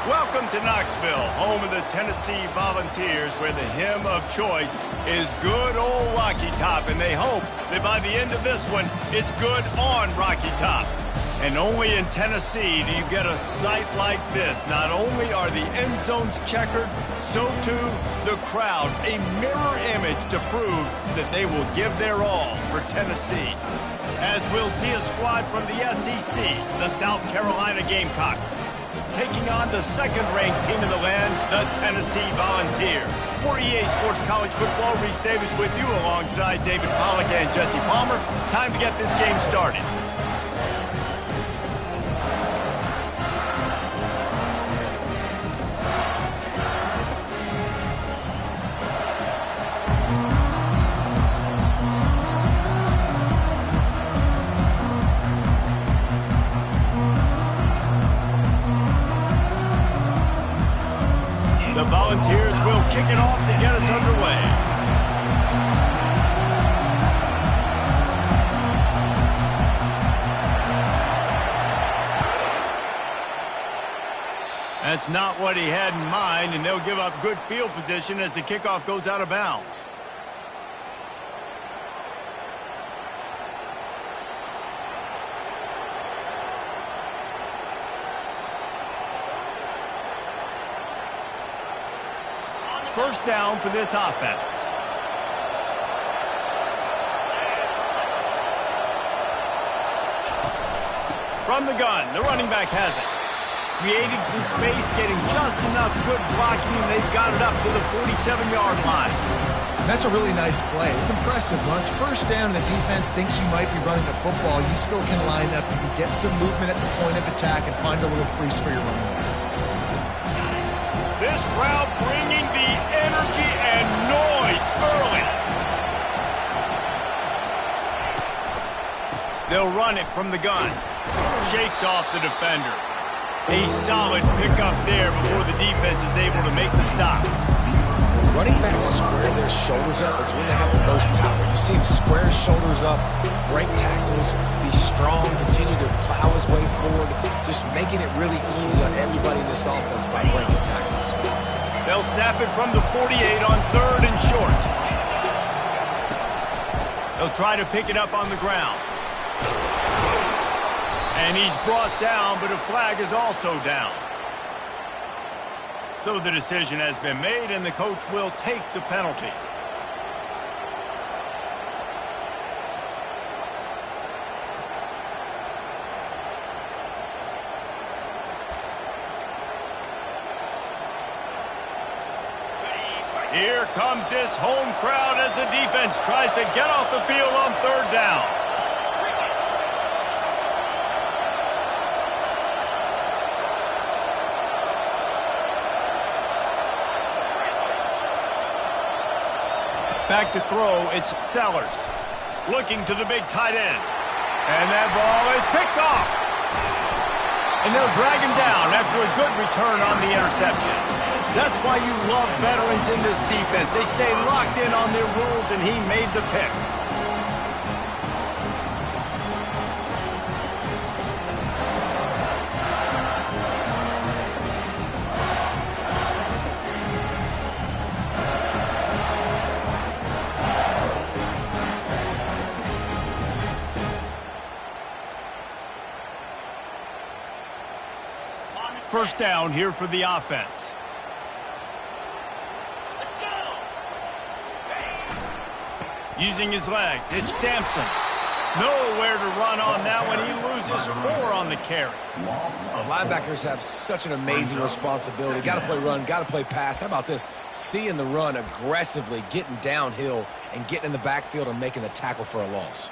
Welcome to Knoxville, home of the Tennessee Volunteers, where the hymn of choice is Good Old Rocky Top, and they hope that by the end of this one, it's good on Rocky Top. And only in Tennessee do you get a sight like this. Not only are the end zones checkered, so too the crowd, a mirror image to prove that they will give their all for Tennessee. As we'll see a squad from the SEC, the South Carolina Gamecocks, taking on the second-ranked team in the land, the Tennessee Volunteers. For EA Sports College Football, Reese Davis with you alongside David Pollack and Jesse Palmer. Time to get this game started. The Volunteers will kick it off to get us underway. That's not what he had in mind, and they'll give up good field position as the kickoff goes out of bounds. First down for this offense. From the gun, the running back has it. Creating some space, getting just enough good blocking, and they've got it up to the 47-yard line. That's a really nice play. It's impressive. When it's first down and the defense thinks you might be running the football, you still can line up. You can get some movement at the point of attack and find a little crease for your running back. This crowd bringing the energy and noise early. They'll run it from the gun. Shakes off the defender. A solid pickup there before the defense is able to make the stop. When running backs square their shoulders up, it's when they have the most power. You see him square his shoulders up, break tackles, be strong, continue to plow his way forward, just making it really easy on everybody in this offense by breaking tackles. They'll snap it from the 48 on third and short. They'll try to pick it up on the ground. And he's brought down, but a flag is also down. So the decision has been made, and the coach will take the penalty. Here comes this home crowd as the defense tries to get off the field on third down. Back to throw, it's Sellers. Looking to the big tight end. And that ball is picked off. And they'll drag him down after a good return on the interception. That's why you love veterans in this defense. They stay locked in on their rules, and he made the pick. First down here for the offense. Using his legs, it's Sampson. Nowhere to run on that one. He loses 4 on the carry. Linebackers have such an amazing responsibility. Got to play run, got to play pass. How about this? Seeing the run aggressively, getting downhill, and getting in the backfield and making the tackle for a loss.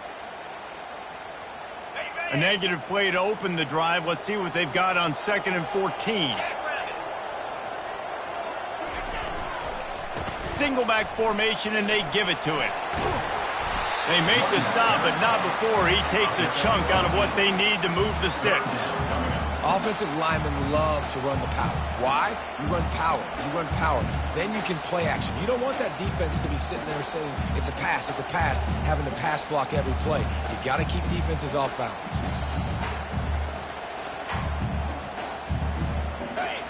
A negative play to open the drive. Let's see what they've got on 2nd and 14. Single back formation, and they give it to him. They make the stop, but not before he takes a chunk out of what they need to move the sticks. Offensive linemen love to run the power. Why? You run power. You run power. Then you can play action. You don't want that defense to be sitting there saying, it's a pass, having to pass block every play. You've got to keep defenses off balance.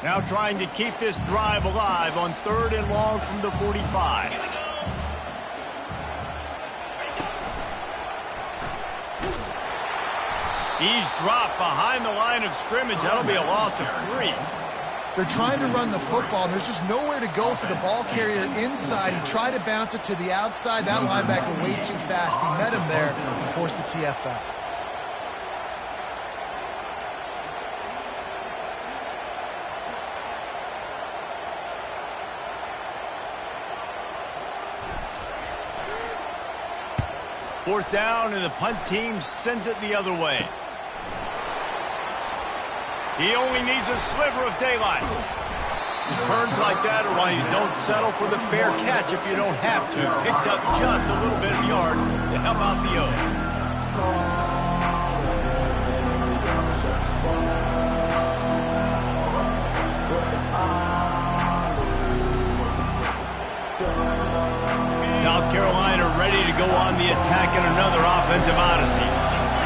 Now trying to keep this drive alive on 3rd and long from the 45. He's dropped behind the line of scrimmage. That'll be a loss of 3. They're trying to run the football, and there's just nowhere to go for the ball carrier inside. He tried to bounce it to the outside. That linebacker way too fast. He met him there and forced the TFL. Fourth down, and the punt team sends it the other way. He only needs a sliver of daylight. Returns like that are why you don't settle for the fair catch if you don't have to. Picks up just a little bit of yards to help out the O. South Carolina ready to go on the attack in another offensive odyssey.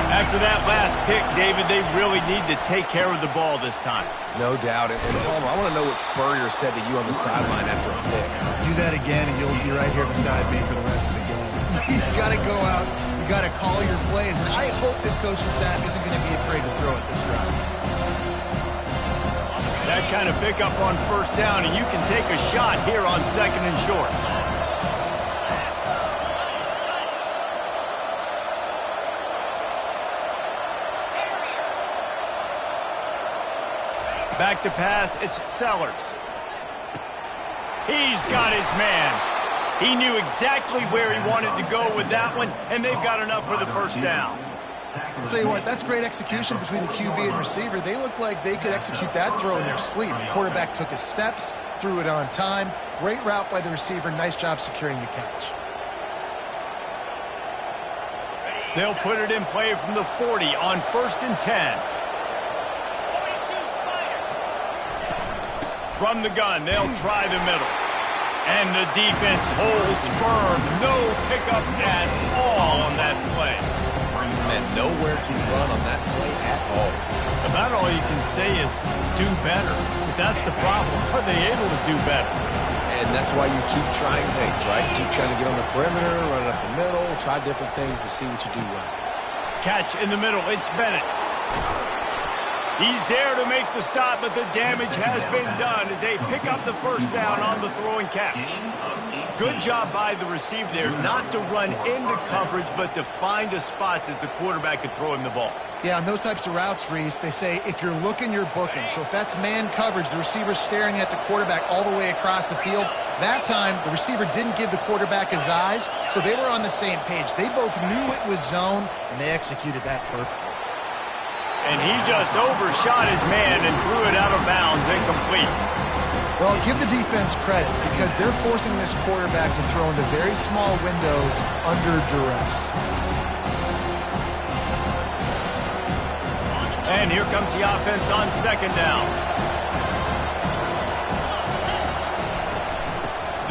After that last pick, David, they really need to take care of the ball this time. No doubt. And Palmer, I want to know what Spurrier said to you on the sideline after a pick. Do that again, and you'll be right here beside me for the rest of the game. You got to go out. You got to call your plays. And I hope this coaching staff isn't going to be afraid to throw it this route. That kind of pickup on 1st down, and you can take a shot here on 2nd and short. Back to pass, it's Sellers. He's got his man. He knew exactly where he wanted to go with that one, and they've got enough for the 1st down. I'll tell you what, that's great execution between the QB and receiver. They look like they could execute that throw in their sleep. The quarterback took his steps, threw it on time. Great route by the receiver. Nice job securing the catch. They'll put it in play from the 40 on 1st and 10. From the gun, they'll try the middle. And the defense holds firm. No pickup at all on that play. And nowhere to run on that play at all. About all you can say is do better. But that's the problem. Are they able to do better? And that's why you keep trying things, right? Keep trying to get on the perimeter, run it up the middle, try different things to see what you do well. Catch in the middle. It's Bennett. He's there to make the stop, but the damage has been done as they pick up the 1st down on the throw and catch. Good job by the receiver there not to run into coverage, but to find a spot that the quarterback could throw him the ball. Yeah, on those types of routes, Reese, they say if you're looking, you're booking. So if that's man coverage, the receiver's staring at the quarterback all the way across the field. That time, the receiver didn't give the quarterback his eyes, so they were on the same page. They both knew it was zone, and they executed that perfectly. And he just overshot his man and threw it out of bounds, incomplete. Well, give the defense credit because they're forcing this quarterback to throw into very small windows under duress. And here comes the offense on 2nd down.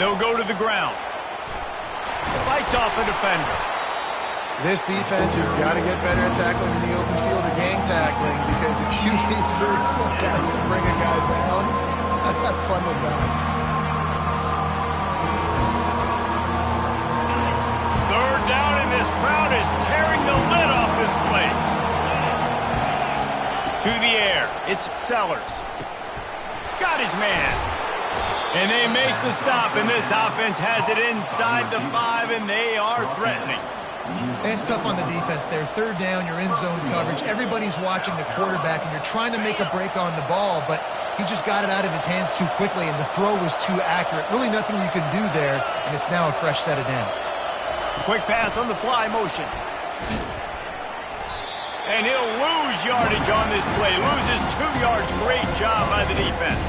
They'll go to the ground. Fights off a defender. This defense has got to get better at tackling in the open field or gang tackling because if you need 3 or 4 guys to bring a guy down, that's not fun with that. 3rd down, and this crowd is tearing the lid off this place. To the air, it's Sellers. Got his man. And they make the stop, and this offense has it inside the 5, and they are threatening. And it's tough on the defense there. 3rd down, you're in zone coverage. Everybody's watching the quarterback, and you're trying to make a break on the ball, but he just got it out of his hands too quickly, and the throw was too accurate. Really nothing you can do there, and it's now a fresh set of downs. Quick pass on the fly motion. And he'll lose yardage on this play. Loses 2 yards. Great job by the defense.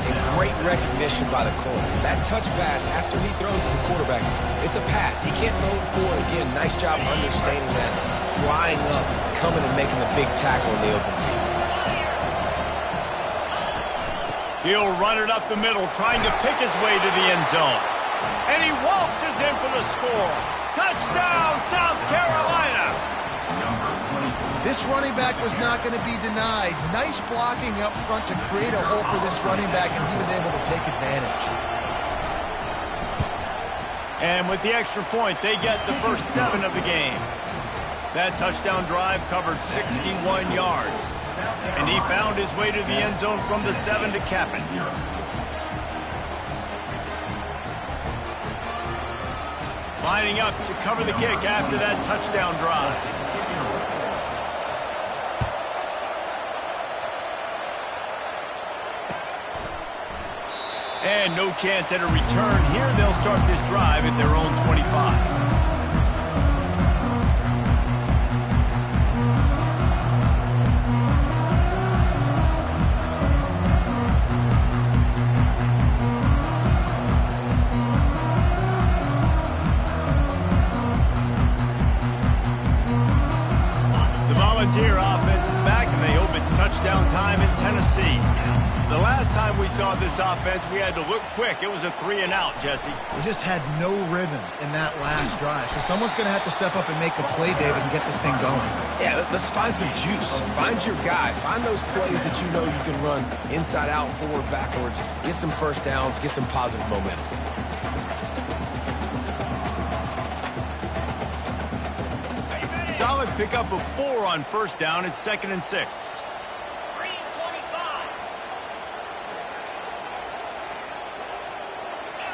And great recognition by the corner. That touch pass after he throws to the quarterback, it's a pass. He can't throw it forward. Again, nice job understanding that. Flying up, coming and making the big tackle in the open field. He'll run it up the middle, trying to pick his way to the end zone. And he waltzes in for the score. Touchdown, South Carolina! This This running back was not going to be denied. Nice blocking up front to create a hole for this running back, and he was able to take advantage. And with the extra point, they get the first 7 of the game. That touchdown drive covered 61 yards. And he found his way to the end zone from the 7 to cap it. Lining up to cover the kick after that touchdown drive. And no chance at a return here. They'll start this drive at their own 25. Volunteer offense is back, and they hope it's touchdown time in Tennessee. The last time we saw this offense, we had to look quick. It was a 3-and-out, Jesse. We just had no rhythm in that last drive. So someone's going to have to step up and make a play, David, and get this thing going. Yeah, let's find some juice. Find your guy. Find those plays that you know you can run inside out, forward, backwards. Get some first downs. Get some positive momentum. Solid pickup of 4 on first down. It's 2nd and 6.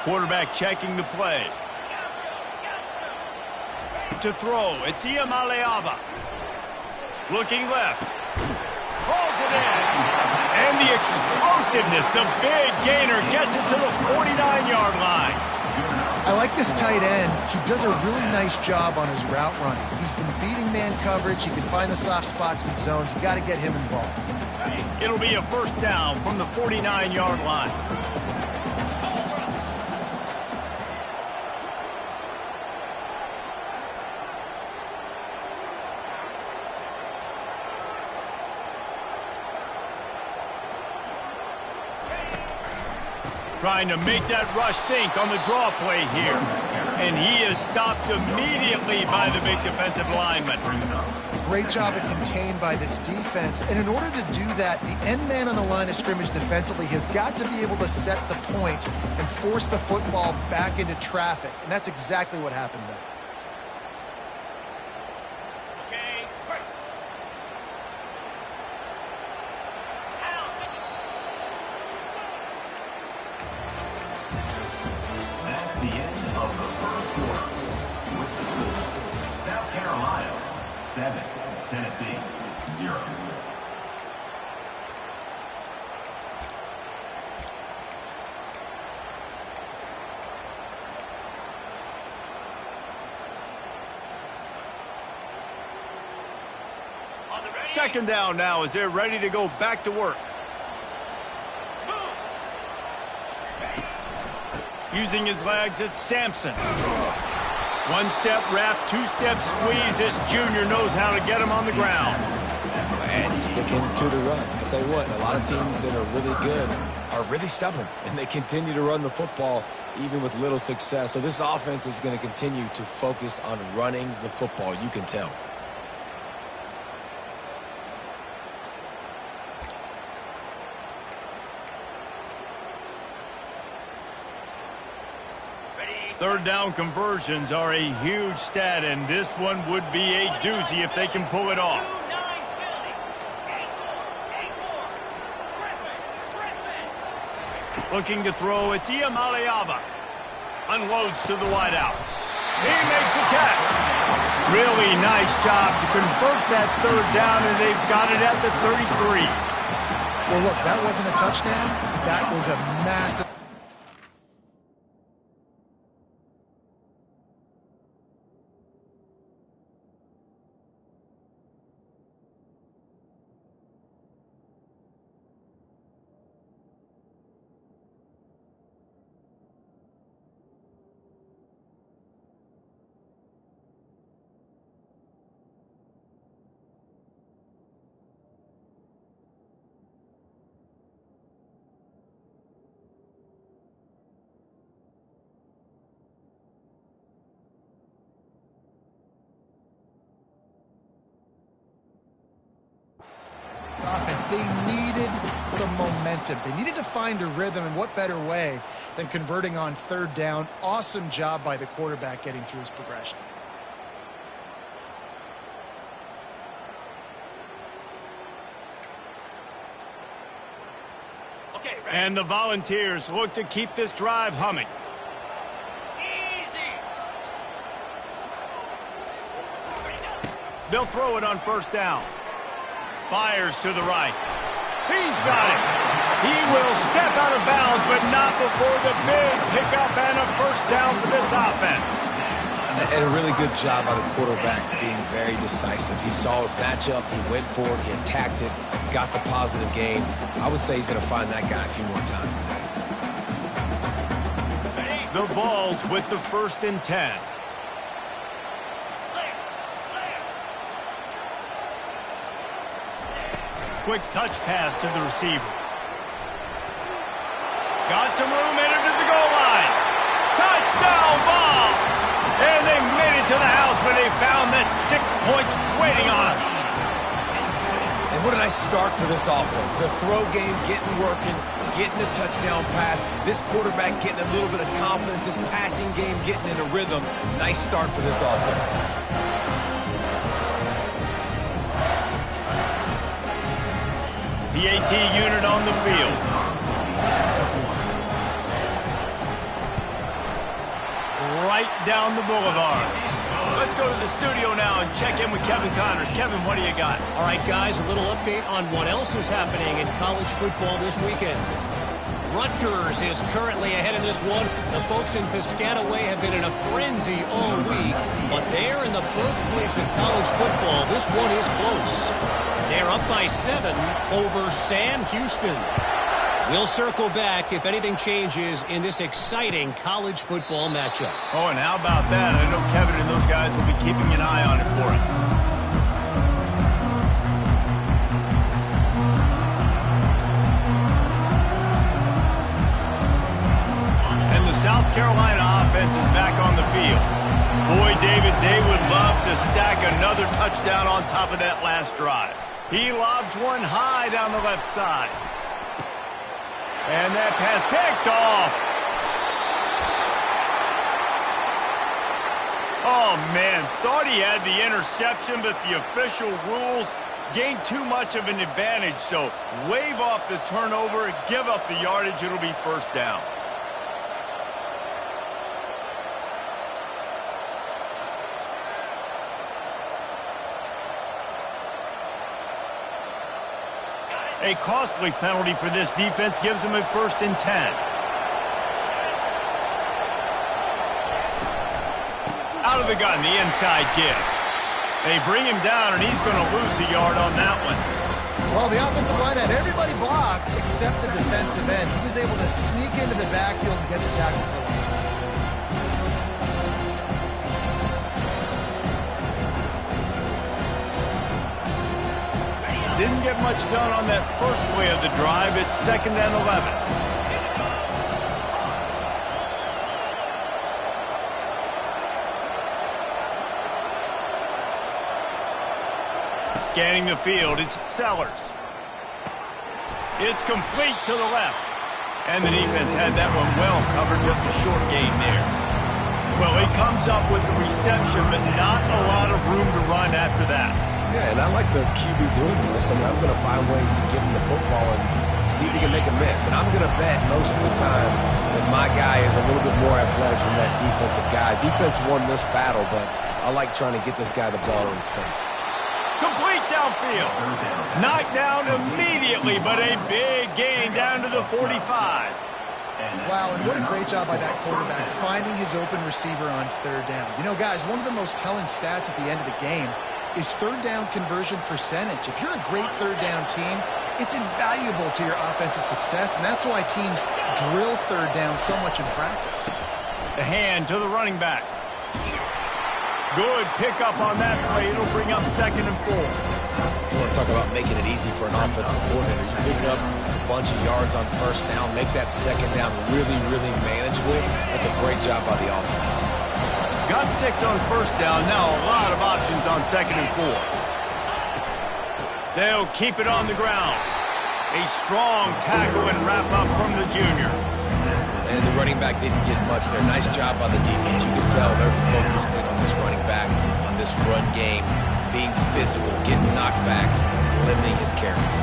Quarterback checking the play. To throw, it's Ncaa. Looking left. Pulls it in. And the explosiveness, the big gainer gets it to the 49-yard line. I like this tight end. He does a really nice job on his route running. He's been beating man coverage. He can find the soft spots and zones. You got to get him involved. It'll be a first down from the 49-yard line. Trying to make that rush think on the draw play here. And he is stopped immediately by the big defensive lineman. Great job of contained by this defense. And in order to do that, the end man on the line of scrimmage defensively has got to be able to set the point and force the football back into traffic. And that's exactly what happened there. The end of the first quarter with the score: South Carolina 7, Tennessee 0. Second down now as they're ready to go back to work. Using his legs, it's Sampson. One-step wrap, two-step squeeze. This junior knows how to get him on the ground. And sticking to the run. I tell you what, a lot of teams that are really good are really stubborn, and they continue to run the football even with little success. So this offense is going to continue to focus on running the football. You can tell. Third down conversions are a huge stat, and this one would be a doozy if they can pull it off. Looking to throw, it's Ncaa. Unloads to the wideout. He makes the catch. Really nice job to convert that third down, and they've got it at the 33. Well, look, that wasn't a touchdown. That was a massive... they needed some momentum. They needed to find a rhythm, and what better way than converting on third down. Awesome job by the quarterback getting through his progression. And the Volunteers look to keep this drive humming. They'll throw it on first down. Fires to the right. He's got it. He will step out of bounds, but not before the big pickup and a first down for this offense. And a really good job by the quarterback being very decisive. He saw his matchup, he went for it, he attacked it, got the positive gain. I would say he's going to find that guy a few more times today. The Vols with the 1st and 10. Quick touch pass to the receiver. Got some room, entered to the goal line. Touchdown, Vols! And they made it to the house when they found that 6 points waiting on them. And what a nice start for this offense. The throw game getting working, getting the touchdown pass. This quarterback getting a little bit of confidence. This passing game getting in a rhythm. Nice start for this offense. The AT unit on the field. Right down the boulevard. Let's go to the studio now and check in with Kevin Connors. Kevin, what do you got? All right, guys, a little update on what else is happening in college football this weekend. Rutgers is currently ahead in this one. The folks in Piscataway have been in a frenzy all week, but they're in the birthplace of college football. This one is close. They're up by 7 over Sam Houston. We'll circle back if anything changes in this exciting college football matchup. Oh, and how about that? I know Kevin and those guys will be keeping an eye on it for us. And the South Carolina offense is back on the field. Boy, David, they would love to stack another touchdown on top of that last drive. He lobs one high down the left side. And that pass picked off. Oh, man, thought he had the interception, but the official rules gained too much of an advantage. So wave off the turnover, give up the yardage, it'll be first down. A costly penalty for this defense gives them a 1st and 10. Out of the gun, the inside give. They bring him down, and he's going to lose a yard on that one. Well, the offensive line had everybody blocked except the defensive end. He was able to sneak into the backfield and get the tackle for once. Didn't get much done on that first play of the drive. It's 2nd and 11. Scanning the field, it's Sellers. It's complete to the left. And the defense had that one well covered, just a short gain there. Well, he comes up with the reception, but not a lot of room to run after that. Yeah, and I like the QB doing this. I mean, I'm going to find ways to give him the football and see if he can make a miss. And I'm going to bet most of the time that my guy is a little bit more athletic than that defensive guy. Defense won this battle, but I like trying to get this guy the ball in space. Complete downfield. Knocked down immediately, but a big gain down to the 45. Wow, and what a great job by that quarterback finding his open receiver on third down. You know, guys, one of the most telling stats at the end of the game is third down conversion percentage. If you're a great third down team, it's invaluable to your offensive success, and that's why teams drill third down so much in practice. The hand to the running back. Good pickup on that play. It'll bring up 2nd and 4. You want to talk about making it easy for an offensive coordinator. You pick up a bunch of yards on first down, make that second down really, really manageable. That's a great job by the offense. Got 6 on first down. Now a lot of options on 2nd and 4. They'll keep it on the ground. A strong tackle and wrap-up from the junior. And the running back didn't get much there. Nice job by the defense. You can tell they're focused in on this running back, on this run game, being physical, getting knockbacks, limiting his carries.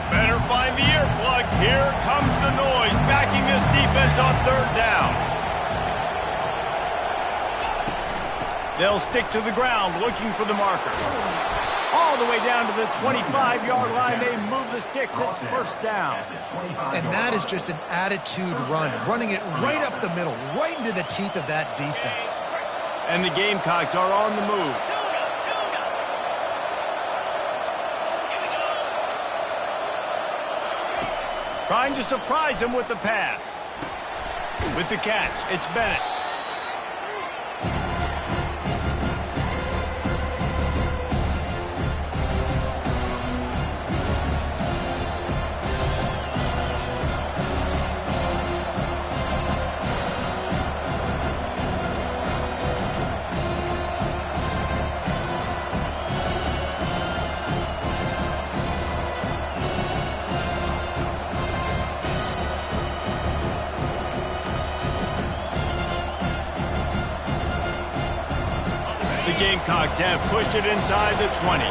Better find the earplugs. Here comes the noise, backing this defense on third down. They'll stick to the ground, looking for the marker. All the way down to the 25-yard line. They move the sticks. It's first down. And that is just an attitude run, running it right up the middle, right into the teeth of that defense. And the Gamecocks are on the move. Trying to surprise him with the pass. With the catch, it's Bennett. The Gamecocks have pushed it inside the 20.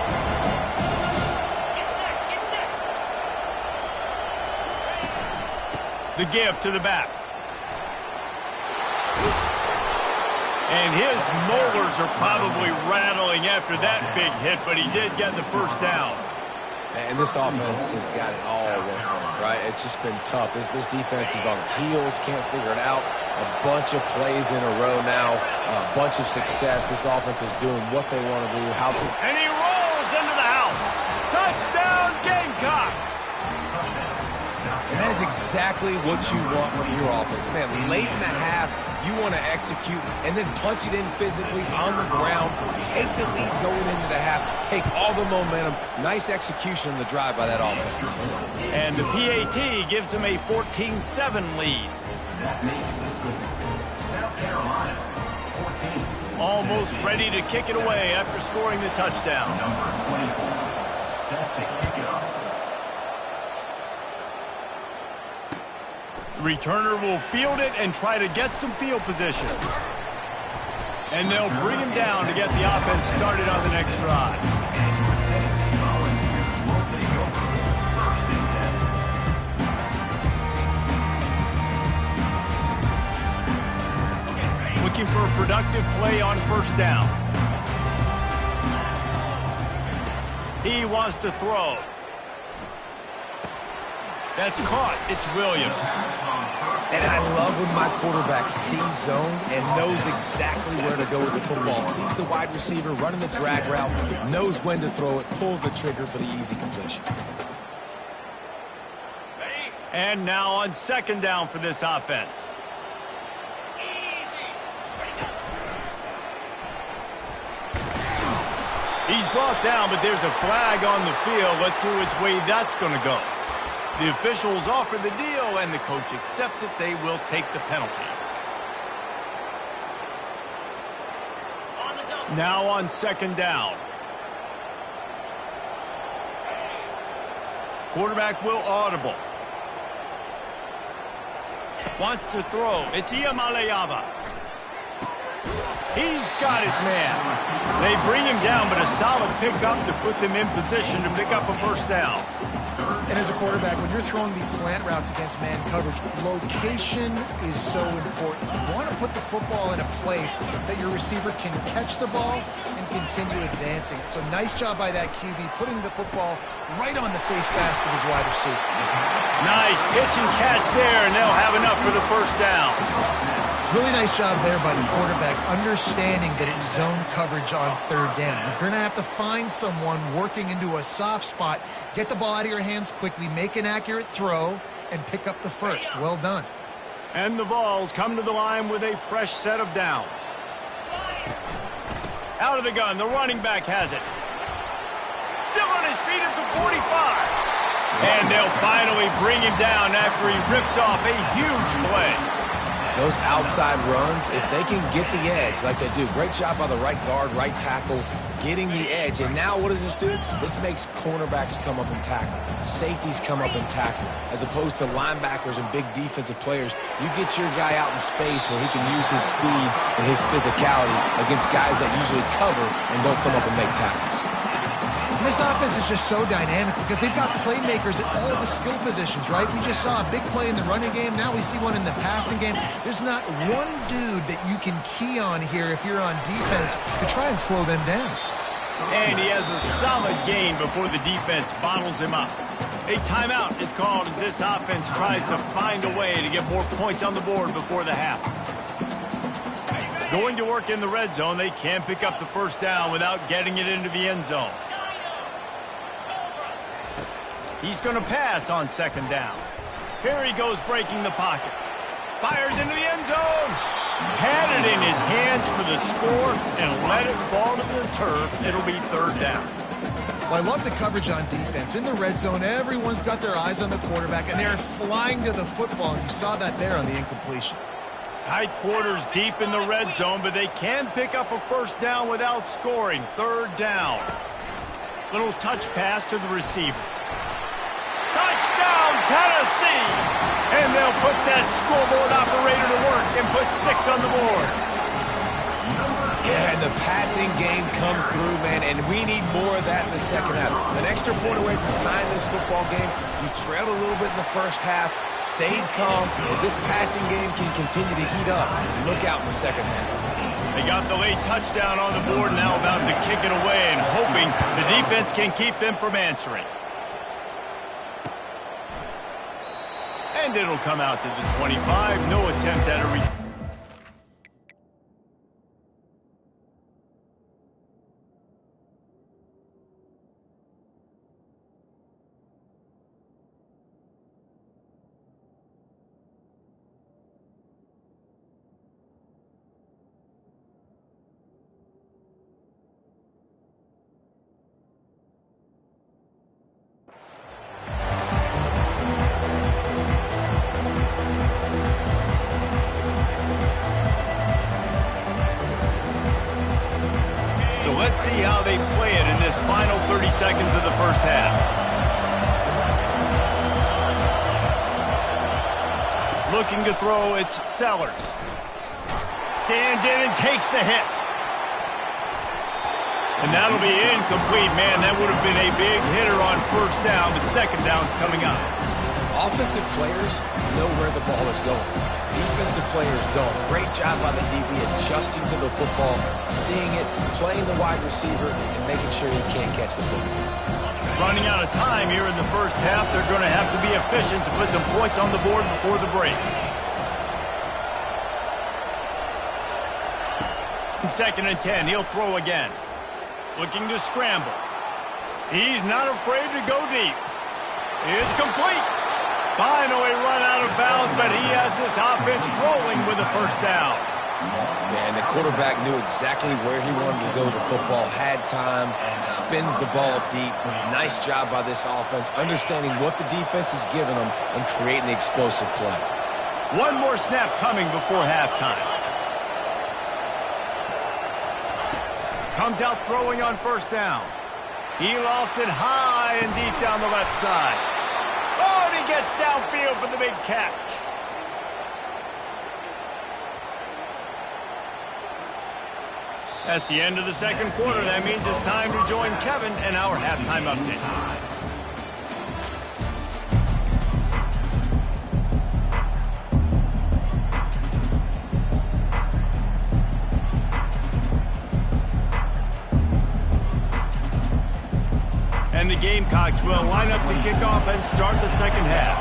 The give to the back. And his molars are probably rattling after that big hit, but he did get the first down. And this offense has got it all working, right? It's just been tough. This defense is on its heels, can't figure it out. A bunch of plays in a row now, a bunch of success. This offense is doing what they want to do. And he rolls into the house. Touchdown, Gamecocks! And that is exactly what you want from your offense. Man, late in the half, you want to execute and then punch it in physically on the ground, take the lead going into the half, take all the momentum. Nice execution on the drive by that offense. And the PAT gives them a 14-7 lead. That makes the score South Carolina 14. Almost ready to kick it away after scoring the touchdown. Number 24 set to kick it off. The returner will field it and try to get some field position. And they'll bring him down to get the offense started on the next drive. Tennessee Volunteers will take over. First and 10. Looking for a productive play on first down. He wants to throw. That's caught. It's Williams. And I love when my quarterback sees zone and knows exactly where to go with the football. Sees the wide receiver running the drag route, knows when to throw it, pulls the trigger for the easy completion. And now on second down for this offense. He's brought down, but there's a flag on the field. Let's see which way that's going to go. The officials offer the deal, and the coach accepts it. They will take the penalty. Now on second down. Quarterback will audible. Wants to throw. It's Iamaleava. He's got his man. They bring him down, but a solid pickup to put them in position to pick up a first down. And as a quarterback, when you're throwing these slant routes against man coverage, location is so important. You want to put the football in a place that your receiver can catch the ball and continue advancing. So nice job by that QB, putting the football right on the face mask of his wide receiver. Nice pitch and catch there, and they'll have enough for the first down. Really nice job there by the quarterback, understanding that it's zone coverage on third down. If you're going to have to find someone working into a soft spot, get the ball out of your hands quickly, make an accurate throw, and pick up the first. Well done. And the Vols come to the line with a fresh set of downs. Out of the gun, the running back has it. Still on his feet at the 45. And they'll finally bring him down after he rips off a huge play. those outside runs, if they can get the edge like they do, great job by the right guard, right tackle, getting the edge. And now what does this do? This makes cornerbacks come up and tackle. Safeties come up and tackle. As opposed to linebackers and big defensive players, you get your guy out in space where he can use his speed and his physicality against guys that usually cover and don't come up and make tackles. And this offense is just so dynamic because they've got playmakers at all the skill positions, right? We just saw a big play in the running game. Now we see one in the passing game. There's not one dude that you can key on here if you're on defense to try and slow them down. And he has a solid gain before the defense bottles him up. A timeout is called as this offense tries to find a way to get more points on the board before the half. Going to work in the red zone, they can't pick up the first down without getting it into the end zone. He's going to pass on second down. Here he goes breaking the pocket. Fires into the end zone. Had it in his hands for the score and let it fall to the turf. It'll be third down. Well, I love the coverage on defense. In the red zone, everyone's got their eyes on the quarterback, and they're flying to the football, and you saw that there on the incompletion. Tight quarters deep in the red zone, but they can pick up a first down without scoring. Third down. Little touch pass to the receiver. Touchdown, Tennessee! And they'll put that scoreboard operator to work and put 6 on the board. Yeah, and the passing game comes through, man, and we need more of that in the second half. An extra point away from tying this football game. You trailed a little bit in the first half, stayed calm. If this passing game can continue to heat up, look out in the second half. They got the late touchdown on the board, now about to kick it away and hoping the defense can keep them from answering. And it'll come out to the 25. No attempt at a return. Let's see how they play it in this final 30 seconds of the first half. Looking to throw, it's Sellers. Stands in and takes the hit. And that'll be incomplete, man. That would have been a big hitter on first down, but second down's coming up. Offensive players know where the ball is going. Defensive players don't. Great job by the DB adjusting to the football, seeing it, playing the wide receiver, and making sure he can't catch the football. Running out of time here in the first half. They're going to have to be efficient to put some points on the board before the break. Second and 10. He'll throw again. Looking to scramble. He's not afraid to go deep. It's complete. Finally run out of bounds, but he has this offense rolling with a first down. Man, the quarterback knew exactly where he wanted to go with the football, had time, spins the ball deep. Nice job by this offense, understanding what the defense is giving them and creating the explosive play. One more snap coming before halftime. Comes out throwing on first down. He lofts it high and deep down the left side. Oh, and he gets downfield for the big catch. That's the end of the second quarter. That means it's time to join Kevin and our halftime update. And the Gamecocks will line up to kick off and start the second half.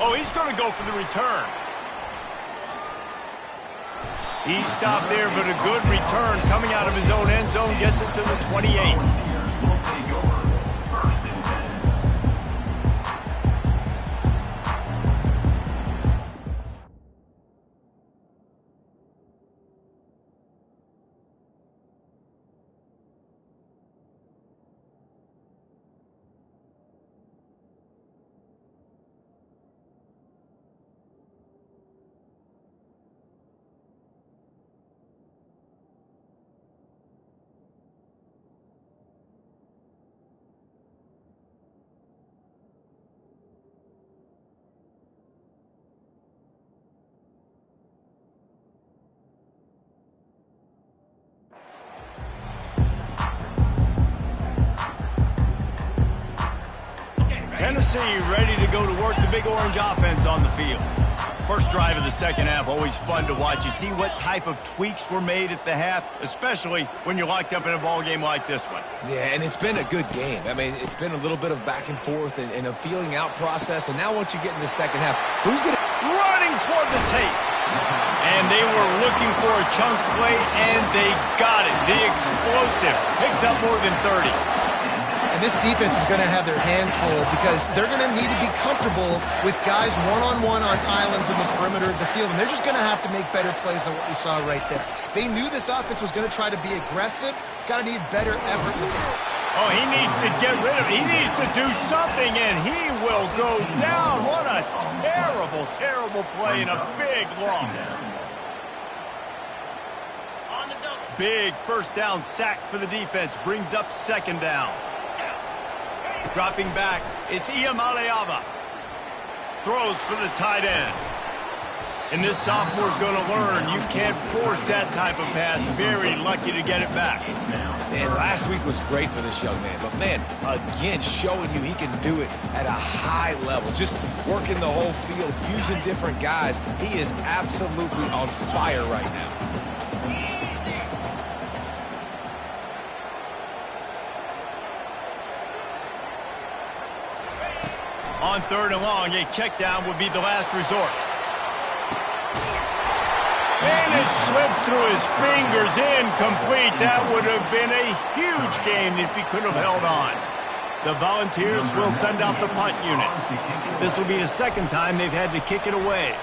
Oh, he's going to go for the return. He stopped there, but a good return coming out of his own end zone gets it to the 28. Will take over first and 10. Tennessee ready to go to work the Big Orange offense on the field. First drive of the second half, always fun to watch. You see what type of tweaks were made at the half, especially when you're locked up in a ball game like this one. Yeah, and it's been a good game. I mean, it's been a little bit of back and forth and a feeling out process. And now once you get in the second half, who's going to... Running toward the tape. And they were looking for a chunk play, and they got it. The explosive picks up more than 30. And this defense is going to have their hands full because they're going to need to be comfortable with guys one-on-one on islands in the perimeter of the field, and they're just going to have to make better plays than what we saw right there. They knew this offense was going to try to be aggressive, got to need better effort in the field. Oh, he needs to get rid of it. He needs to do something, and he will go down. What a terrible, terrible play and a big loss. Big first down sack for the defense. Brings up second down. Dropping back, it's Iyamaleava. Throws for the tight end. And this sophomore's going to learn you can't force that type of pass. Very lucky to get it back. Man, last week was great for this young man. But, man, again, showing you he can do it at a high level. Just working the whole field, using different guys. He is absolutely on fire right now. On third and long, a check down would be the last resort. And it slips through his fingers, incomplete. That would have been a huge gain if he could have held on. The Volunteers will send out the punt unit. This will be the second time they've had to kick it away.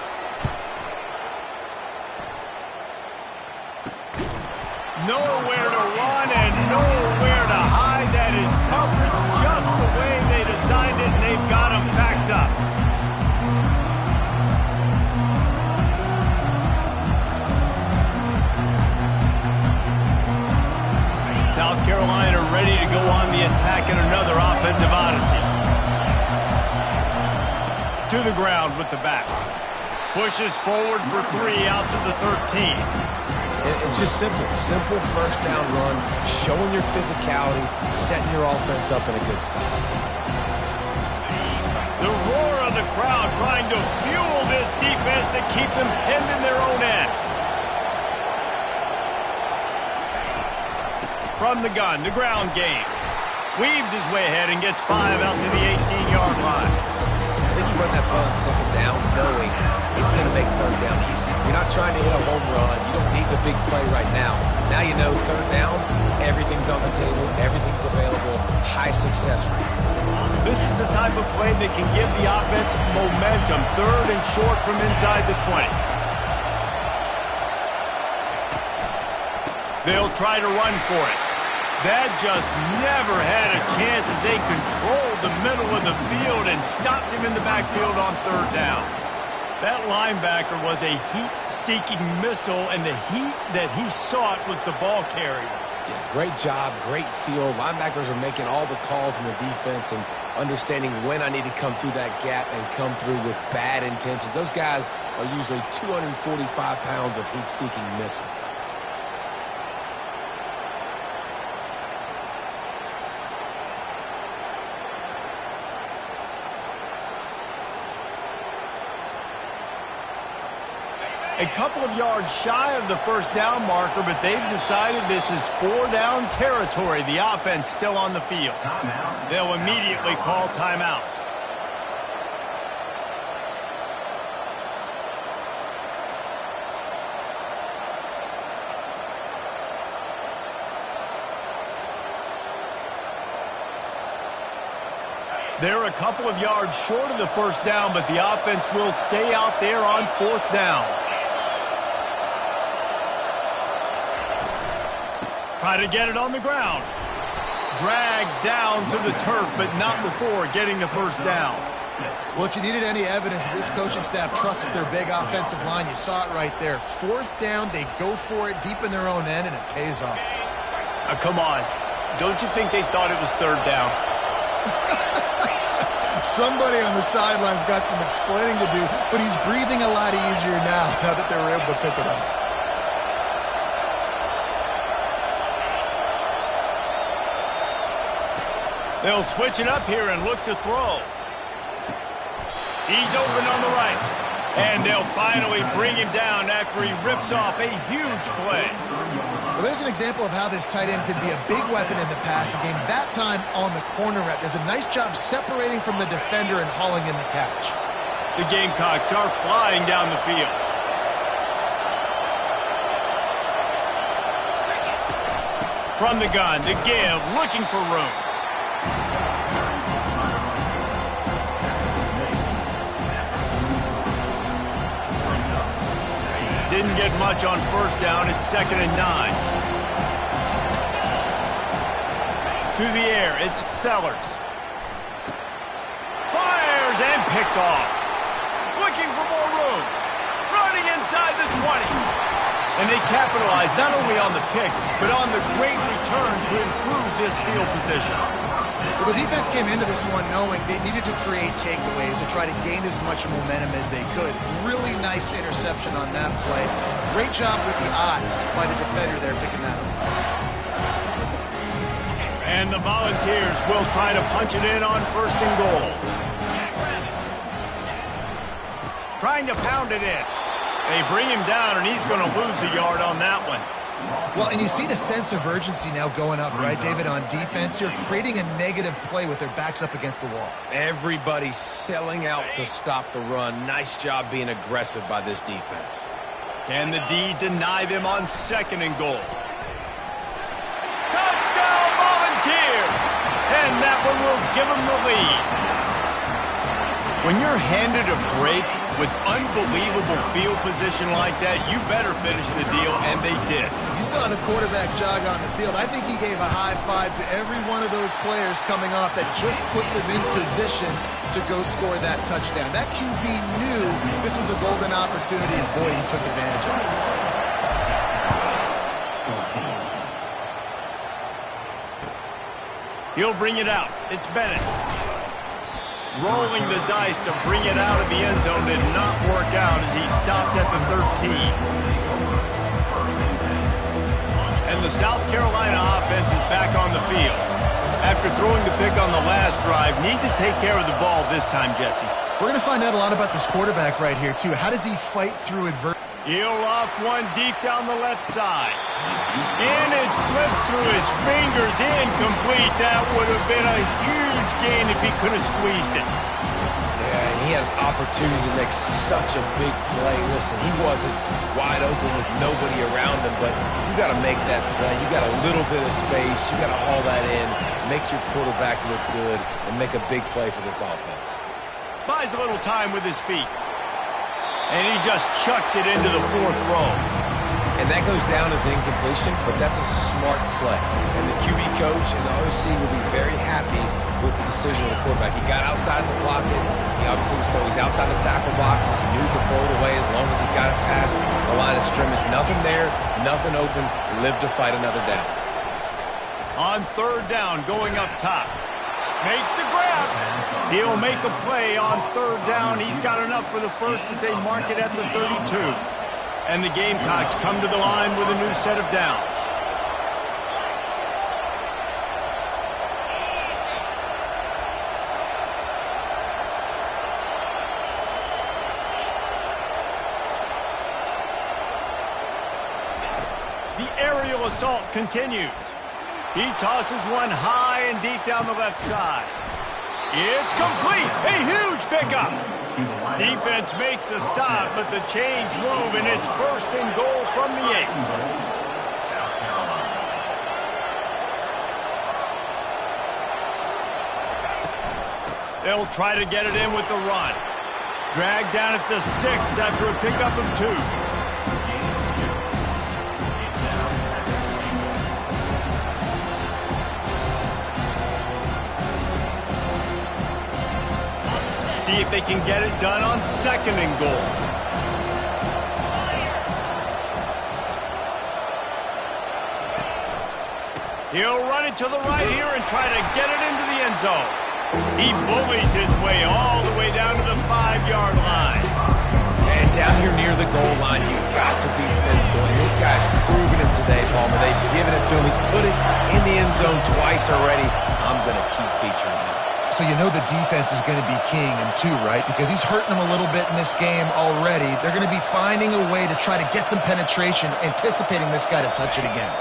Nowhere to run and nowhere to hide. That is coverage just the way they designed it, and they've got him backed up. South Carolina ready to go on the attack in another offensive odyssey. To the ground with the back. Pushes forward for 3 out to the 13. It's just simple. Simple first down run, showing your physicality, setting your offense up in a good spot. The roar of the crowd trying to fuel this defense to keep them pinned in their own end. From the gun, the ground game. Weaves his way ahead and gets 5 out to the 18-yard line. Then you run that play on second down knowing it's going to make third down easy. You're not trying to hit a home run. You don't need the big play right now. Now you know third down, everything's on the table, everything's available, high success rate. This is the type of play that can give the offense momentum. Third and short from inside the 20. They'll try to run for it. That just never had a chance as they controlled the middle of the field and stopped him in the backfield on third down. That linebacker was a heat-seeking missile, and the heat that he sought was the ball carrier. Yeah, great job, great field. Linebackers are making all the calls in the defense and understanding when I need to come through that gap and come through with bad intentions. Those guys are usually 245 pounds of heat-seeking missile. A couple of yards shy of the first down marker, but they've decided this is 4-down territory. The offense still on the field. They'll immediately call timeout. They're a couple of yards short of the first down, but the offense will stay out there on fourth down. Try to get it on the ground. Dragged down to the turf, but not before getting the first down. Well, if you needed any evidence that this coaching staff trusts their big offensive line, you saw it right there. Fourth down, they go for it deep in their own end, and it pays off. Come on. Don't you think they thought it was third down? Somebody on the sidelines got some explaining to do, but he's breathing a lot easier now that they were able to pick it up. They'll switch it up here and look to throw. He's open on the right. And they'll finally bring him down after he rips off a huge play. Well, there's an example of how this tight end could be a big weapon in the passing game. That time on the corner route, does a nice job separating from the defender and hauling in the catch. The Gamecocks are flying down the field. From the gun to give, looking for room. Didn't get much on first down. It's 2nd and 9. Through the air, it's Sellers. Fires and picked off. Looking for more room. Running inside the 20. And they capitalize not only on the pick, but on the great return to improve this field position. Well, the defense came into this one knowing they needed to create takeaways to try to gain as much momentum as they could. Really nice interception on that play. Great job with the eyes by the defender there picking that up. And the Volunteers will try to punch it in on 1st and goal. Trying to pound it in. They bring him down, and he's going to lose a yard on that one. Well, and you see the sense of urgency now going up, right, David, on defense here, creating a negative play with their backs up against the wall. Everybody's selling out to stop the run. Nice job being aggressive by this defense. Can the D deny them on 2nd and goal? Touchdown, Volunteers! And that one will give them the lead. When you're handed a break with unbelievable field position like that, you better finish the deal, and they did. You saw the quarterback jog on the field. I think he gave a high five to every one of those players coming off that just put them in position to go score that touchdown. That QB knew this was a golden opportunity, and boy, he took advantage of it. He'll bring it out. It's Bennett. Rolling the dice to bring it out of the end zone did not work out as he stopped at the 13. And the South Carolina offense is back on the field. After throwing the pick on the last drive, need to take care of the ball this time, Jesse. We're going to find out a lot about this quarterback right here, too. How does he fight through adversity? He'll off one deep down the left side. And it slips through his fingers, incomplete. That would have been a huge gain if he could have squeezed it. Yeah, and he had an opportunity to make such a big play. Listen, he wasn't wide open with nobody around him, but you got to make that play. You got a little bit of space. You got to haul that in, make your quarterback look good, and make a big play for this offense. Buys a little time with his feet. And he just chucks it into the 4th row. And that goes down as an incompletion, but that's a smart play. And the QB coach and the OC will be very happy with the decision of the quarterback. He got outside the pocket. He obviously was so he's outside the tackle boxes. He knew he could throw it away as long as he got it past the line of scrimmage. Nothing there, nothing open. Live to fight another down. On 3rd down, going up top. Makes the grab. He'll make a play on 3rd down. He's got enough for the first as they mark it at the 32. And the Gamecocks come to the line with a new set of downs. The aerial assault continues. He tosses one high and deep down the left side. It's complete. A huge pickup. Defense makes a stop, but the chains move, and it's 1st and goal from the 8. They'll try to get it in with the run. Dragged down at the 6 after a pickup of 2. See if they can get it done on 2nd and goal. He'll run it to the right here and try to get it into the end zone. He bullies his way all the way down to the 5-yard line. And down here near the goal line, you've got to be physical. And this guy's proven it today, Palmer. They've given it to him. He's put it in the end zone twice already. I'm going to keep featuring him. So you know the defense is going to be keying him too, right? Because he's hurting them a little bit in this game already. They're going to be finding a way to try to get some penetration, anticipating this guy to touch it again.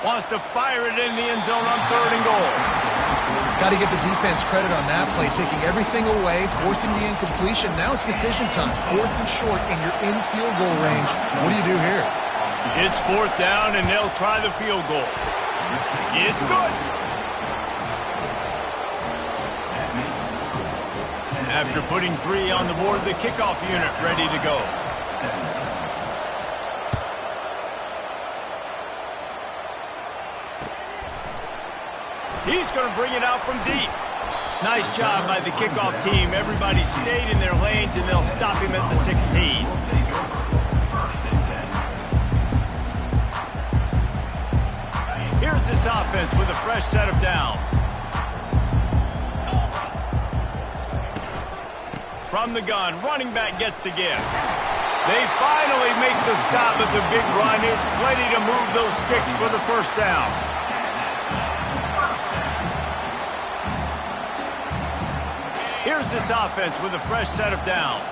Wants to fire it in the end zone on 3rd and goal. Got to give the defense credit on that play, taking everything away, forcing the incompletion. Now it's decision time. 4th and short, and you're in field goal range. What do you do here? It's 4th down, and they'll try the field goal. It's good. After putting 3 on the board, the kickoff unit ready to go. He's going to bring it out from deep. Nice job by the kickoff team. Everybody stayed in their lanes, and they'll stop him at the 16. Here's this offense with a fresh set of downs. From the gun, running back gets to give. They finally make the stop at the big run. There's plenty to move those sticks for the 1st down. Here's this offense with a fresh set of downs.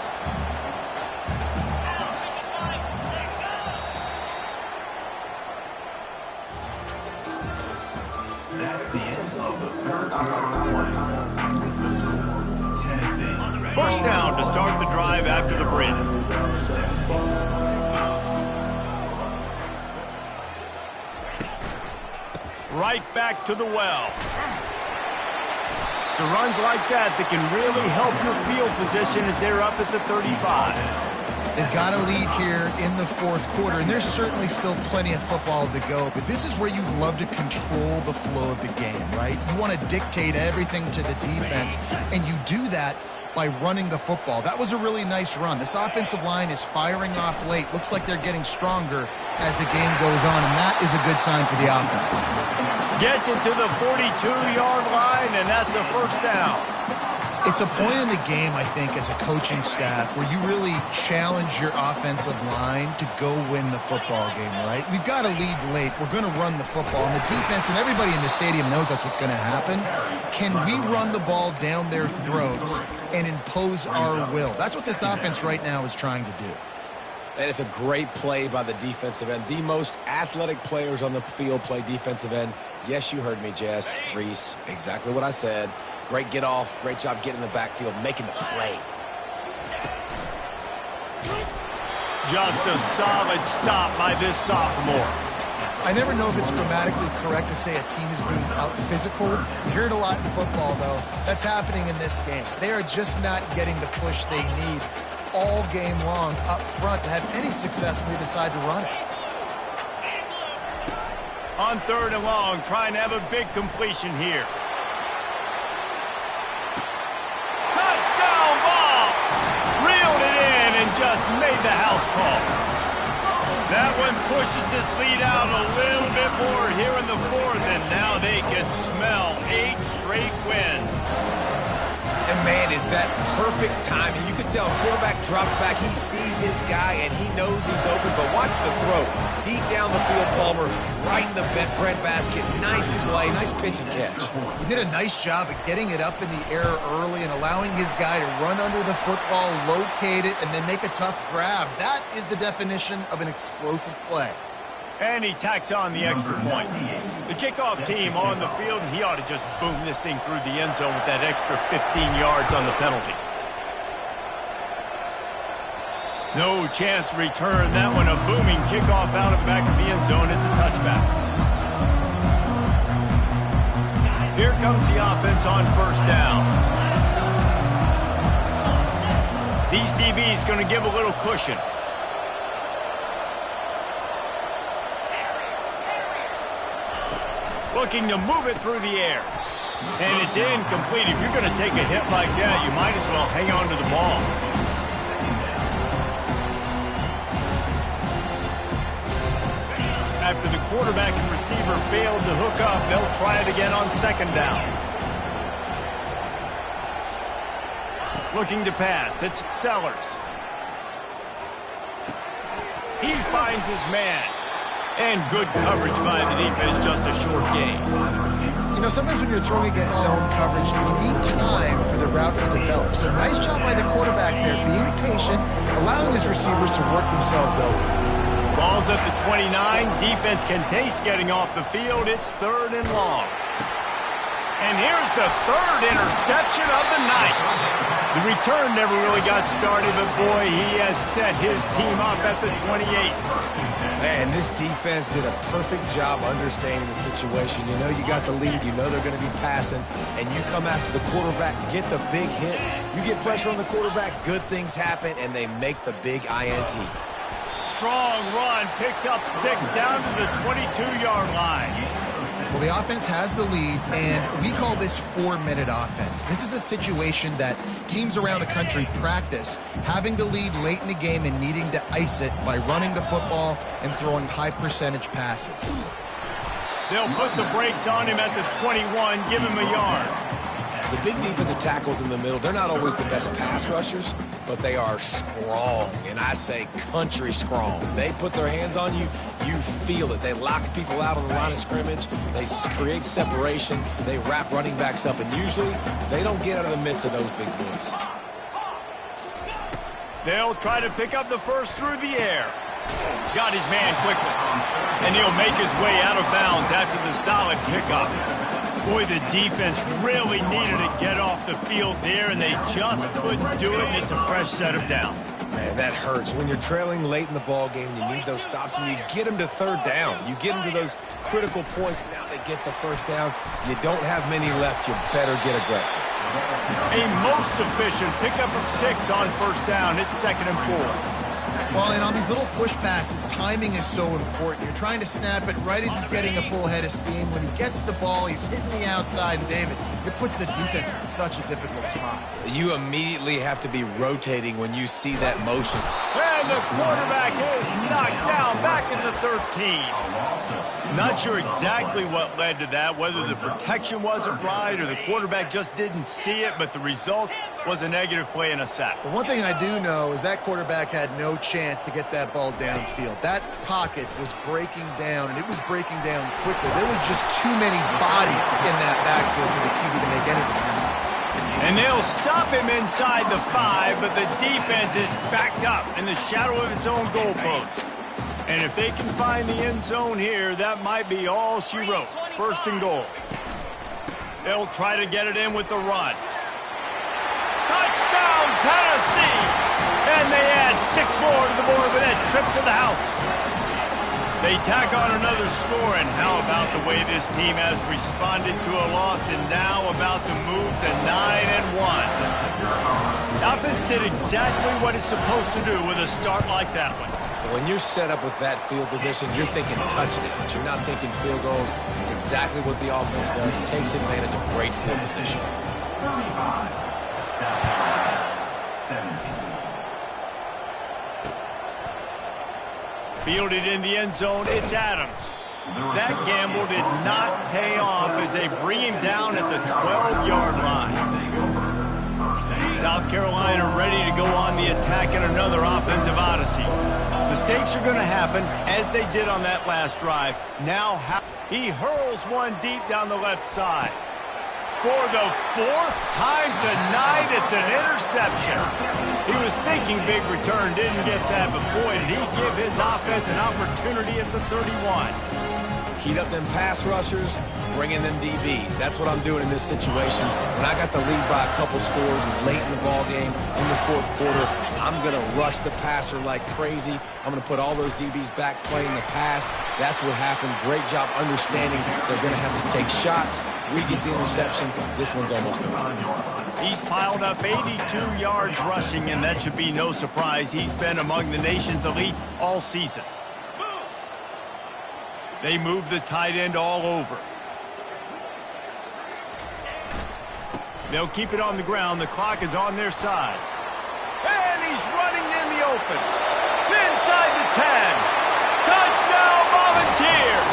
That's the end of the 3rd quarter. The score, Tennessee. 1st down to start the drive after the break. Right back to the well. It's runs like that can really help your field position as they're up at the 35. They've got a lead here in the 4th quarter, and there's certainly still plenty of football to go, but this is where you love to control the flow of the game, right? You want to dictate everything to the defense, and you do that by running the football. That was a really nice run. This offensive line is firing off late. Looks like they're getting stronger as the game goes on, and that is a good sign for the offense. Gets it to the 42-yard line, and that's a 1st down. It's a point in the game, I think, as a coaching staff where you really challenge your offensive line to go win the football game, right? We've got a lead late. We're going to run the football. And the defense and everybody in the stadium knows that's what's going to happen. Can we run the ball down their throats and impose our will? That's what this offense right now is trying to do. And it's a great play by the defensive end. The most athletic players on the field play defensive end. Yes, you heard me, Jess, Reese. Exactly what I said. Great get off. Great job getting in the backfield, making the play. Just a solid stop by this sophomore. I never know if it's grammatically correct to say a team is being out-physicaled. You hear it a lot in football, though. That's happening in this game. They are just not getting the push they need all game long up front to have any success when they decide to run it. On 3rd and long, trying to have a big completion here. Touchdown ball! Reeled it in and just made the house call. That one pushes this lead out a little bit more here in the 4th, and now they can smell 8 straight wins. And, man, is that perfect timing. You can tell quarterback drops back. He sees his guy, and he knows he's open. But watch the throw. Deep down the field, Palmer, right in the breadbasket. Nice play, nice pitch and catch. He did a nice job of getting it up in the air early and allowing his guy to run under the football, locate it, and then make a tough grab. That is the definition of an explosive play. And he tacks on the extra point. The kickoff team on the field, and he ought to just boom this thing through the end zone with that extra 15 yards on the penalty. No chance to return that one. A booming kickoff out of the back of the end zone. It's a touchback. Here comes the offense on 1st down. These DBs going to give a little cushion. Looking to move it through the air. And it's incomplete. If you're going to take a hit like that, you might as well hang on to the ball. After the quarterback and receiver failed to hook up, they'll try it again on 2nd down. Looking to pass. It's Sellers. He finds his man. And good coverage by the defense, just a short gain. You know, sometimes when you're throwing against zone coverage, you need time for the routes to develop. So nice job by the quarterback there, being patient, allowing his receivers to work themselves over. Ball's at the 29. Defense can taste getting off the field. It's 3rd and long. And here's the 3rd interception of the night. The return never really got started, but boy, he has set his team up at the 28. Man, this defense did a perfect job understanding the situation. You know you got the lead. You know they're going to be passing. And you come after the quarterback, get the big hit. You get pressure on the quarterback, good things happen, and they make the big INT. Strong run, picks up 6 down to the 22-yard line. Well, the offense has the lead, and we call this 4-minute offense. This is a situation that teams around the country practice, having the lead late in the game and needing to ice it by running the football and throwing high-percentage passes. They'll put the brakes on him at the 21, give him a yard. The big defensive tackles in the middle, they're not always the best pass rushers, but they are strong, and I say country strong. They put their hands on you, you feel it. They lock people out on the line of scrimmage. They create separation. They wrap running backs up, and usually they don't get out of the midst of those big boys. They'll try to pick up the first through the air. Got his man quickly, and he'll make his way out of bounds after the solid pickup. Boy, the defense really needed to get off the field there, and they just couldn't do it, and it's a fresh set of downs. Man, that hurts. When you're trailing late in the ball game, you need those stops, and you get them to 3rd down. You get them to those critical points. Now they get the 1st down. You don't have many left. You better get aggressive. A most efficient pickup of 6 on 1st down. It's 2nd and 4. Well, and on these little push passes, timing is so important. You're trying to snap it right as he's getting a full head of steam. When he gets the ball, he's hitting the outside, and David, it puts the defense in such a difficult spot. You immediately have to be rotating when you see that motion. And the quarterback is knocked down back at the 13. Not sure exactly what led to that, whether the protection wasn't right or the quarterback just didn't see it, but the result was a negative play and a sack. But one thing I do know is that quarterback had no chance to get that ball downfield. That pocket was breaking down, and it was breaking down quickly. There were just too many bodies in that backfield for the QB to make anything happen. And they'll stop him inside the 5, but the defense is backed up in the shadow of its own goalpost. And if they can find the end zone here, that might be all she wrote. 1st and goal. They'll try to get it in with the run. Touchdown, Tennessee! And they add 6 more to the board with that trip to the house. They tack on another score, and how about the way this team has responded to a loss and now about to move to 9-1. The offense did exactly what it's supposed to do with a start like that one. When you're set up with that field position, you're thinking touchdowns. You're not thinking field goals. It's exactly what the offense does. It takes advantage of great field position. 35. South Carolina, 17. Fielded in the end zone, it's Adams. That gamble did not pay off as they bring him down at the 12-yard line. South Carolina ready to go on the attack in another offensive odyssey. Mistakes are going to happen, as they did on that last drive. Now he hurls one deep down the left side. For the 4th time tonight, it's an interception. He was thinking big return, didn't get that, but boy, did he give his offense an opportunity at the 31. Heat up them pass rushers, bring in them DBs. That's what I'm doing in this situation. When I got the lead by a couple scores late in the ball game, in the 4th quarter, I'm going to rush the passer like crazy. I'm going to put all those DBs back playing the pass. That's what happened. Great job understanding they're going to have to take shots. We get the interception. This one's almost over. He's piled up 82 yards rushing, and that should be no surprise. He's been among the nation's elite all season. They move the tight end all over. They'll keep it on the ground. The clock is on their side. And he's running in the open. Inside the 10. Touchdown, Volunteers!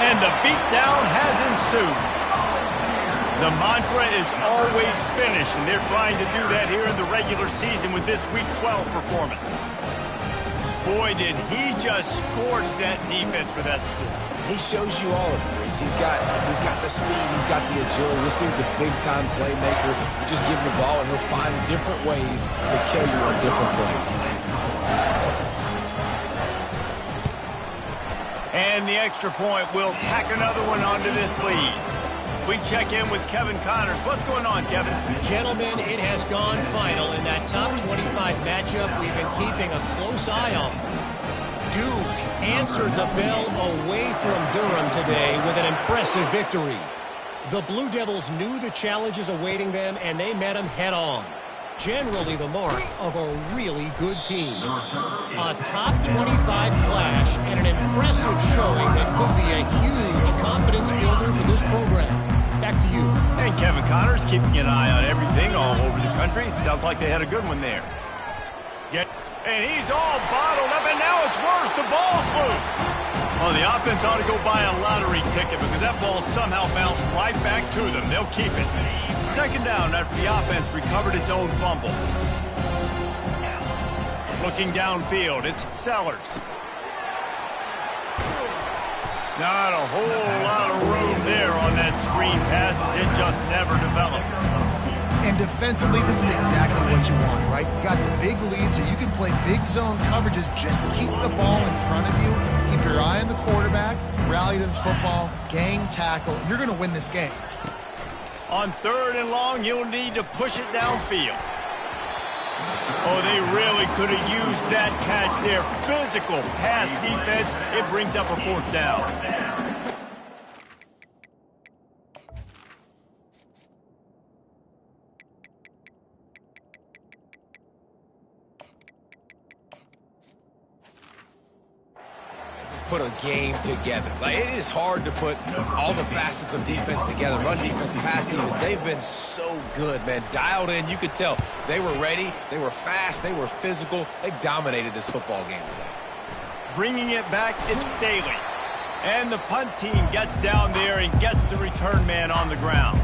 And the beatdown has ensued. The mantra is always finish, and they're trying to do that here in the regular season with this Week 12 performance. Boy, did he just scorch that defense for that score. He shows you all of it, Reese. He's got the speed, he's got the agility. This dude's a big-time playmaker. You just give him the ball, and he'll find different ways to kill you on different plays. And the extra point will tack another one onto this lead. We check in with Kevin Connors. What's going on, Kevin? Gentlemen, it has gone final in that top 25 matchup we've been keeping a close eye on. Duke answered the bell away from Durham today with an impressive victory. The Blue Devils knew the challenges awaiting them, and they met them head-on. Generally the mark of a really good team. A top 25 clash and an impressive showing that could be a huge confidence builder for this program. Back to you. And Kevin Connors keeping an eye on everything all over the country. Sounds like they had a good one there. And he's all bottled up, and now it's worse. The ball's loose. Oh, the offense ought to go buy a lottery ticket because that ball somehow bounced right back to them. They'll keep it. Second down after the offense recovered its own fumble. Looking downfield, it's Sellers. Not a whole lot of room there on that screen pass as it just never developed. And defensively, this is exactly what you want, right? You got the big lead, so you can play big zone coverages. Just keep the ball in front of you. Keep your eye on the quarterback. Rally to the football. Gang tackle. You're going to win this game. On 3rd and long, you'll need to push it downfield. Oh, they really could have used that catch there. Physical pass defense. It brings up a 4th down. Put a game together. Like, it is hard to put all the facets of defense together. Run defense, pass defense. They've been so good, man. Dialed in. You could tell they were ready. They were fast. They were physical. They dominated this football game today. Bringing it back, it's Staley. And the punt team gets down there and gets the return man on the ground.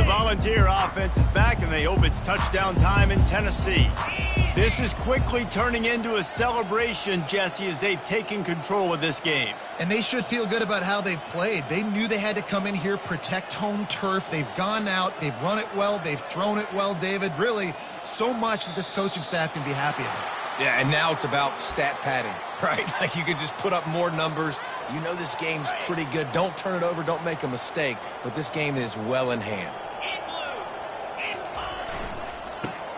Volunteer offense is back, and they hope it's touchdown time in Tennessee. This is quickly turning into a celebration, Jesse, as they've taken control of this game. And they should feel good about how they've played. They knew they had to come in here, protect home turf. They've gone out, they've run it well, they've thrown it well, David. Really, so much that this coaching staff can be happy about. Yeah, and now it's about stat padding, right? Like, you can just put up more numbers. You know this game's pretty good. Don't turn it over, don't make a mistake. But this game is well in hand.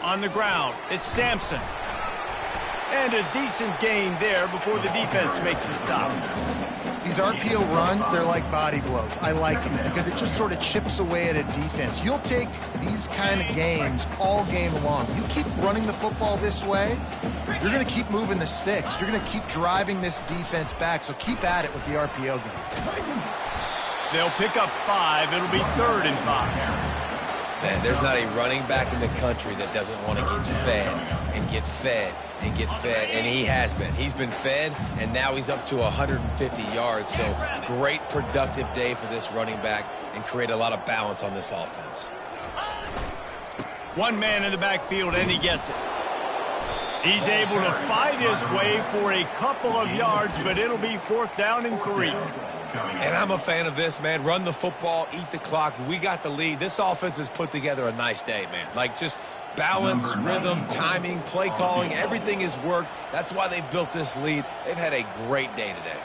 On the ground, it's Sampson. And a decent gain there before the defense makes the stop. These RPO runs, they're like body blows. I like them because it just sort of chips away at a defense. You'll take these kind of games all game long. You keep running the football this way, you're going to keep moving the sticks. You're going to keep driving this defense back, so keep at it with the RPO game. They'll pick up 5. It'll be 3rd and 5. Man, there's not a running back in the country that doesn't want to get fed and get fed and get fed, and he has been. He's been fed, and now he's up to 150 yards, so great productive day for this running back and create a lot of balance on this offense. One man in the backfield, and he gets it. He's able to fight his way for a couple of yards, but it'll be 4th down and 3. And I'm a fan of this, man. Run the football, eat the clock. We got the lead. This offense has put together a nice day, man. Like, just balance, rhythm, timing, play calling, everything has worked. That's why they've built this lead. They've had a great day today.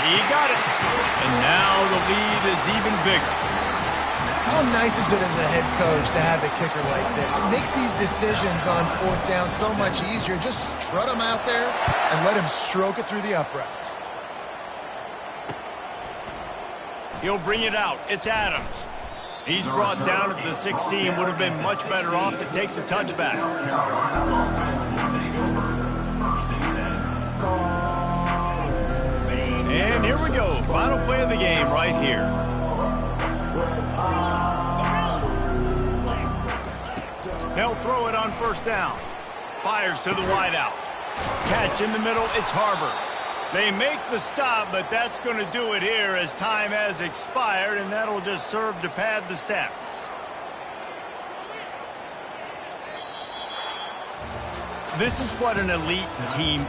He got it. And now the lead is even bigger. How nice is it as a head coach to have a kicker like this? It makes these decisions on 4th down so much easier. Just strut him out there and let him stroke it through the uprights. He'll bring it out. It's Adams. He's brought down at the 16. Would have been much better off to take the touchback. And here we go. Final play of the game right here. They'll throw it on 1st down. Fires to the wideout. Catch in the middle. It's Harbor. They make the stop, but that's going to do it here as time has expired, and that'll just serve to pad the stats. This is what an elite team